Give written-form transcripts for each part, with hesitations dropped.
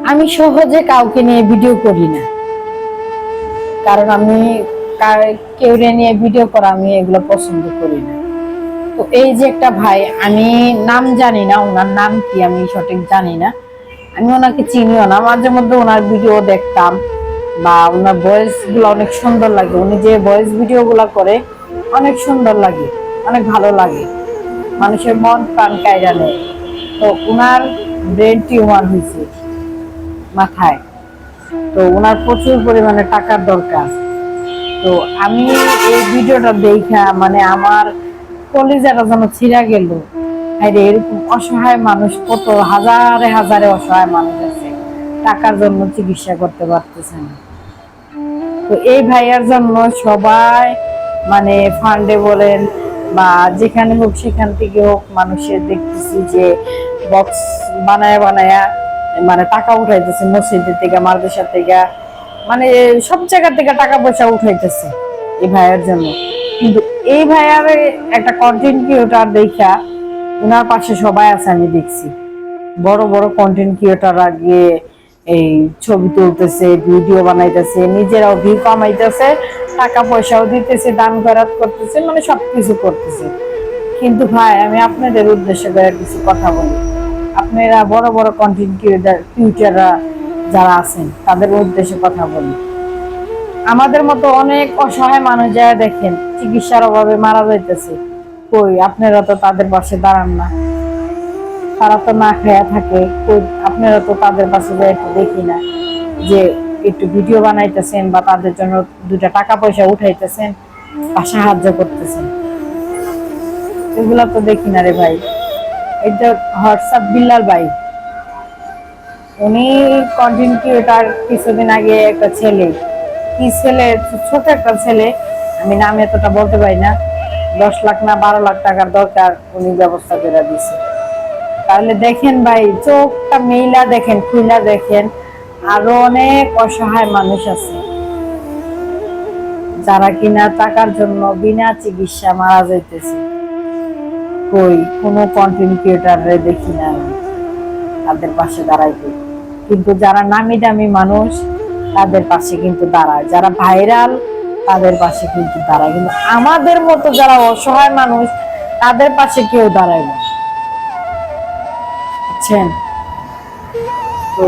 আমি সহজে কাউকে নিয়ে ভিডিও করি না, কারণ আমি কেউ নিয়ে ভিডিও করা আমি এগুলো পছন্দ করি না। তো এই যে একটা ভাই, আমি নাম জানি না, ওনার নাম কি আমি সঠিক জানি না, আমি ওনাকে চিনিও না। মাঝে মধ্যে ওনার ভিডিও দেখতাম বা ওনার ভয়েস গুলো অনেক সুন্দর লাগে, উনি যে ভয়েস ভিডিও গুলা করে অনেক সুন্দর লাগে, অনেক ভালো লাগে, মানুষের মন প্রাণ কায়রা নেয়। তো ওনার ব্রেন টিউমার হয়েছে মাথায়, তো ওনার প্রচুর পরিমাণে টাকার দরকার। তো আমি এই ভিডিওটা দেখা মানে আমার কলিজাটা যেন ছিঁড়া গেল। আরে এরকম অসহায় মানুষ কত হাজারে হাজারে অসহায় মানুষ আছে, টাকার জন্য চিকিৎসা করতে পারতেছে না। তো এই ভাইয়ার জন্য সবাই মানে ফান্ডে বলেন বা যেখানে হোক সেখান থেকে হোক মানুষের দেখতেছি যে বক্স বানায় বানায়া মানে টাকা উঠাইতেছে, মসজিদের থেকে মাদ্রাসা থেকে মানে সব জায়গা থেকে টাকা পয়সা উঠাইতেছে এই ভাইয়ার জন্য। কিন্তু এই ভাইয়ার একটা কন্টেন্ট ক্রিয়েটর দেখা ওনার পাশে সবাই আছে, আমি দেখছি বড় বড় কন্টেন্ট ক্রিয়েটররা গিয়ে এই ছবি তুলতেছে, ভিডিও বানাইতেছে, নিজেরাও ভিউ কামাইতেছে, টাকা পয়সাও দিতেছে, দান খয়রাত করতেছে, মানে সবকিছু করতেছে। কিন্তু ভাই আমি আপনাদের উদ্দেশ্যে কিছু কথা বলি, আপনারা বড় বড় কন্টেন্ট ক্রিয়েটররা যারা আছেন তাদের উদ্দেশ্যে কথা বলি। আমাদের মতো অনেক অসহায় মানুষ যারা দেখেন চিকিৎসার অভাবে মারা যাইতেছে, কই আপনারা তো তাদের পাশে দাঁড়ান না, তারা তো না খেয়া থাকে, আপনারা তো তাদের পাশে একটু দেখি না যে একটু ভিডিও বানাইতেছেন বা তাদের জন্য দুটা টাকা পয়সা উঠাইতেছেন বা সাহায্য করতেছেন, এগুলা তো দেখি না রে ভাই। এটা হোয়াটসঅ্যাপ বিল্লাল ভাই, উনি কন্টেন্ট ক্রিয়েটর, কিছুদিন আগে একটা ছেলে, কি ছেলে, ছোট একটা ছেলে, আমি নাম এতটা বলতে পারি না, 10 লাখ না 12 লাখ টাকার দরকার, উনি ব্যবস্থা করে দিছে। তাহলে দেখেন ভাই, চোখটা মেইলা দেখেন, খুইলা দেখেন, আরো অনেক অসহায় মানুষ আছে যারা কিনা টাকার জন্য বিনা চিকিৎসা মারা যাইতেছে। কই কোনো কন্টেন্ট ক্রিয়েটরে দেখি না আমি তাদের পাশে দাঁড়াইতে। কিন্তু যারা নামি দামি মানুষ তাদের পাশে কিন্তু দাঁড়ায়, যারা ভাইরাল তাদের পাশে কিন্তু দাঁড়ায়, কিন্তু আমাদের মতো যারা অসহায় মানুষ তাদের পাশে কেউ দাঁড়ায় না, বুঝছেন? তো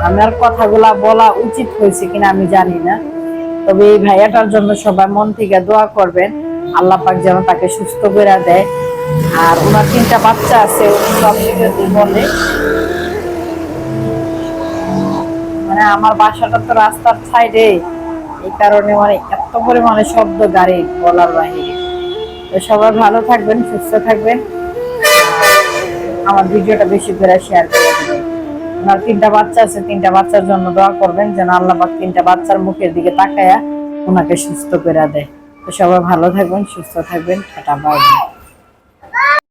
আমার কথাগুলা বলা উচিত হয়েছে কিনা আমি জানি না, তবে এই ভাইয়াটার জন্য সবাই মন থেকে দোয়া করবেন, আল্লাহ পাক যেন তাকে সুস্থ করে দেয়। আর ওনার 3টা বাচ্চা আছে, সব ভিডিওতে বলে, মানে আমার বাসাটা তো রাস্তার সাইডে, এই কারণে মানে এত পরিমাণে শব্দ গাড়ি বলার বাহিরে। তো সবাই ভালো থাকবেন, সুস্থ থাকবেন, আমার ভিডিওটা বেশি করে শেয়ার করে দেবেন। ওনার 3টা বাচ্চা আছে, 3টা বাচ্চার জন্য দোয়া করবেন যেন আল্লাহ পাক 3টা বাচ্চার মুখের দিকে তাকায়া ওনাকে সুস্থ করে দেয়। তো সবাই ভালো থাকবেন, সুস্থ থাকবেন, টাটা বাই বাই।